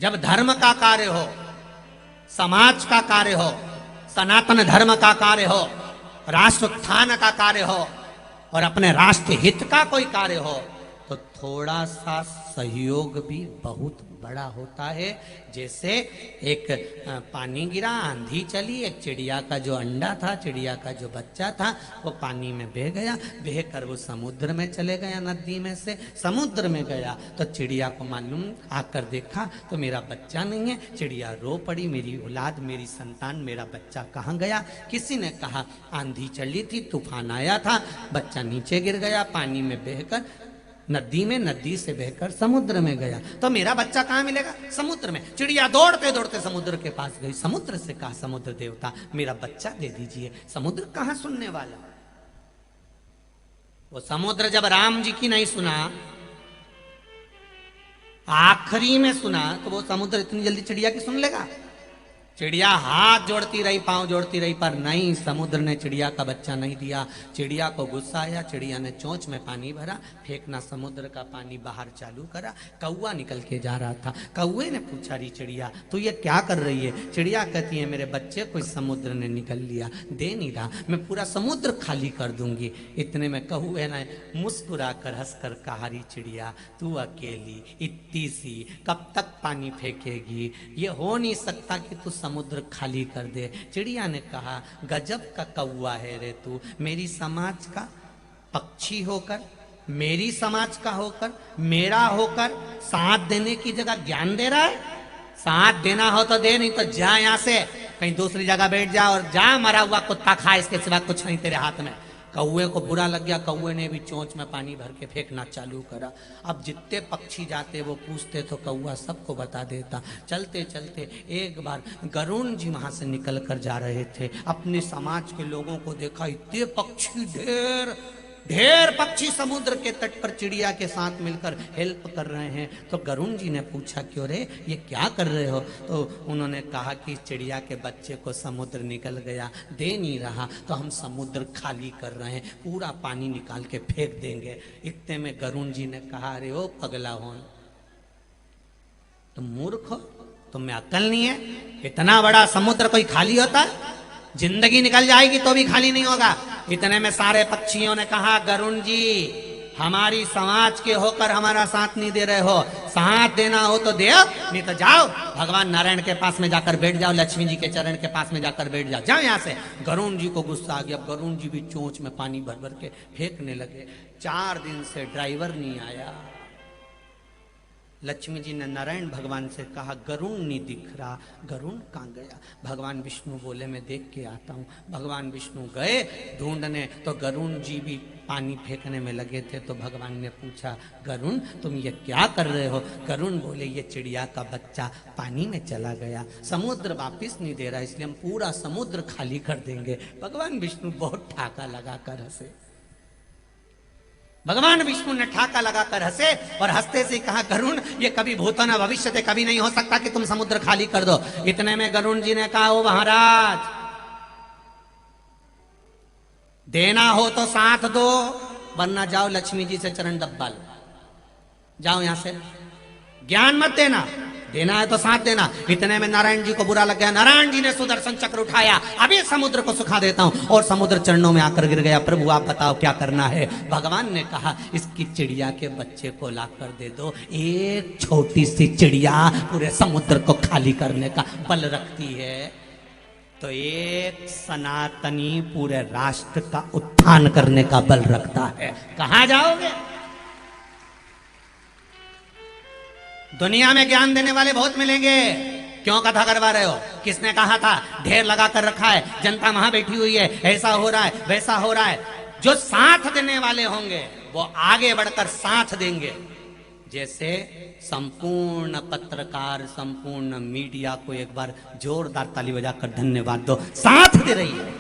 जब धर्म का कार्य हो, समाज का कार्य हो, सनातन धर्म का कार्य हो, राष्ट्र उत्थान का कार्य हो और अपने राष्ट्र हित का कोई कार्य हो, तो थोड़ा सा सहयोग भी बहुत बड़ा होता है। जैसे एक पानी गिरा, आंधी चली, एक चिड़िया का जो अंडा था, चिड़िया का जो बच्चा था, वो पानी में बह गया, बह कर वो समुद्र में चले गया, नदी में से समुद्र में गया। तो चिड़िया को मालूम, आकर देखा तो मेरा बच्चा नहीं है। चिड़िया रो पड़ी, मेरी औलाद, मेरी संतान, मेरा बच्चा कहाँ गया। किसी ने कहा आंधी चली थी, तूफान आया था, बच्चा नीचे गिर गया, पानी में बहकर नदी में, नदी से बहकर समुद्र में गया। तो मेरा बच्चा कहाँ मिलेगा? समुद्र में। चिड़िया दौड़ते दौड़ते समुद्र के पास गई, समुद्र से कहा समुद्र देवता मेरा बच्चा दे दीजिए। समुद्र कहाँ सुनने वाला। वो समुद्र जब राम जी की नहीं सुना, आखिरी में सुना, तो वो समुद्र इतनी जल्दी चिड़िया की सुन लेगा? चिड़िया हाथ जोड़ती रही, पांव जोड़ती रही, पर नहीं, समुद्र ने चिड़िया का बच्चा नहीं दिया। चिड़िया को गुस्सा आया, चिड़िया ने चोंच में पानी भरा, फेंकना समुद्र का पानी बाहर चालू करा। कौवा निकल के जा रहा था, कौवे ने पूछा रही चिड़िया तू ये क्या कर रही है? चिड़िया कहती है मेरे बच्चे को इस समुद्र ने निकल लिया, दे नहीं रहा, मैं पूरा समुद्र खाली कर दूंगी। इतने में कौवे ने मुस्कुरा कर हंसकर कहा रही चिड़िया तू अकेली इतनी सी कब तक पानी फेंकेगी? ये हो नहीं सकता कि तू समुद्र खाली कर दे। चिड़िया ने कहा गजब का कौवा है रे तू, मेरी समाज का पक्षी होकर, मेरी समाज का होकर, मेरा होकर साथ देने की जगह ज्ञान दे रहा है। साथ देना हो तो दे, नहीं तो जा यहां से, कहीं दूसरी जगह बैठ जा और जा मरा हुआ कुत्ता खा, इसके सिवा कुछ नहीं तेरे हाथ में। कौवे को बुरा लग गया, कौवे ने भी चोंच में पानी भर के फेंकना चालू करा। अब जितने पक्षी जाते वो पूछते तो कौवा सबको बता देता। चलते चलते एक बार गरुण जी वहां से निकल कर जा रहे थे, अपने समाज के लोगों को देखा, इतने पक्षी, ढेर ढेर पक्षी समुद्र के तट पर चिड़िया के साथ मिलकर हेल्प कर रहे हैं। तो गरुण जी ने पूछा क्यों रे ये क्या कर रहे हो? तो उन्होंने कहा कि चिड़िया के बच्चे को समुद्र निकल गया, दे नहीं रहा, तो हम समुद्र खाली कर रहे हैं, पूरा पानी निकाल के फेंक देंगे। इतने में गरुण जी ने कहा अरे ओ पगला हो, तुम मूर्ख हो, तुम में अक्ल नहीं है? इतना बड़ा समुद्र कोई खाली होता है? जिंदगी निकल जाएगी तो भी खाली नहीं होगा। इतने में सारे पक्षियों ने कहा गरुण जी हमारी समाज के होकर हमारा साथ नहीं दे रहे हो, साथ देना हो तो दे, नहीं तो जाओ भगवान नारायण के पास में जाकर बैठ जाओ, लक्ष्मी जी के चरण के पास में जाकर बैठ जाओ, जाओ यहाँ से। गरुण जी को गुस्सा आ गया, गरुण जी भी चोंच में पानी भर भर के फेंकने लगे। 4 दिन से ड्राइवर नहीं आया। लक्ष्मी जी ने नारायण भगवान से कहा गरुण नहीं दिख रहा, गरुण कहाँ गया? भगवान विष्णु बोले मैं देख के आता हूँ। भगवान विष्णु गए ढूंढने, तो गरुण जी भी पानी फेंकने में लगे थे। तो भगवान ने पूछा गरुण तुम ये क्या कर रहे हो? गरुण बोले ये चिड़िया का बच्चा पानी में चला गया, समुद्र वापिस नहीं दे रहा, इसलिए हम पूरा समुद्र खाली कर देंगे। भगवान विष्णु बहुत ठाका लगा कर हंसे। भगवान विष्णु ने ठाका लगाकर हंसे और हंसते से कहा गरुण ये कभी भूतो न भविष्य थे, कभी नहीं हो सकता कि तुम समुद्र खाली कर दो। इतने में गरुण जी ने कहा ओ महाराज देना हो तो साथ दो, वरना जाओ लक्ष्मी जी से चरण दबा लो, जाओ यहां से, ज्ञान मत देना, देना है तो साथ देना। इतने में नारायण जी को बुरा लग गया, नारायण जी ने सुदर्शन चक्र उठाया, अभी समुद्र को सुखा देता हूं, और समुद्र चरणों में आकर गिर गया। प्रभु आप बताओ क्या करना है? भगवान ने कहा इसकी चिड़िया के बच्चे को ला कर दे दो। एक छोटी सी चिड़िया पूरे समुद्र को खाली करने का बल रखती है, तो एक सनातनी पूरे राष्ट्र का उत्थान करने का बल रखता है। कहां जाओगे? दुनिया में ज्ञान देने वाले बहुत मिलेंगे, क्यों कथा करवा रहे हो? किसने कहा था? ढेर लगा कर रखा है, जनता वहां बैठी हुई है, ऐसा हो रहा है वैसा हो रहा है। जो साथ देने वाले होंगे वो आगे बढ़कर साथ देंगे। जैसे संपूर्ण पत्रकार, संपूर्ण मीडिया को एक बार जोरदार ताली बजाकर धन्यवाद दो, साथ दे रही है।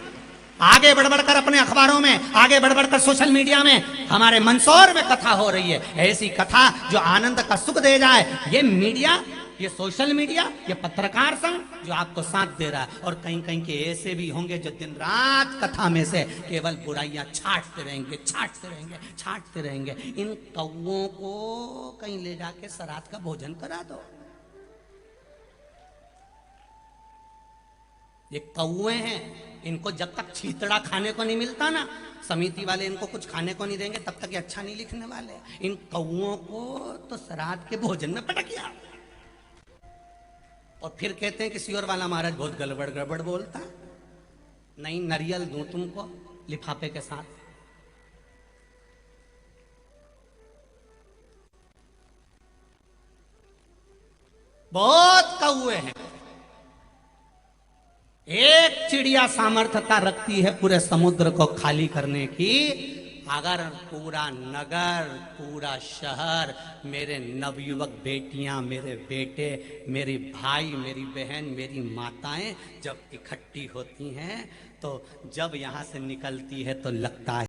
आगे बढ़ बढ़कर अपने अखबारों में, आगे बढ़ बढ़कर सोशल मीडिया में, हमारे मंदसौर में कथा हो रही है, ऐसी कथा जो आनंद का सुख दे जाए। ये मीडिया, ये सोशल मीडिया, ये पत्रकार संघ जो आपको साथ दे रहा है। और कहीं कहीं के ऐसे भी होंगे जो दिन रात कथा में से केवल बुराइयां छांटते रहेंगे, छांटते रहेंगे, छांटते रहेंगे। इन कौओं को कहीं ले जाके सरात का भोजन करा दो। ये कौए हैं, इनको जब तक छीतड़ा खाने को नहीं मिलता ना, समिति वाले इनको कुछ खाने को नहीं देंगे, तब तक ये अच्छा नहीं लिखने वाले। इन कौओं को तो श्राद्ध के भोजन में पटक किया, और फिर कहते हैं कि सियोर वाला महाराज बहुत गड़बड़ गड़बड़ बोलता। नहीं, नारियल दूं तुमको लिफाफे के साथ। बहुत कौए हैं। एक चिड़िया सामर्थ्यता रखती है पूरे समुद्र को खाली करने की। अगर पूरा नगर, पूरा शहर, मेरे नवयुवक बेटियां, मेरे बेटे, मेरी भाई, मेरी बहन, मेरी माताएं जब इकट्ठी होती हैं, तो जब यहां से निकलती है तो लगता है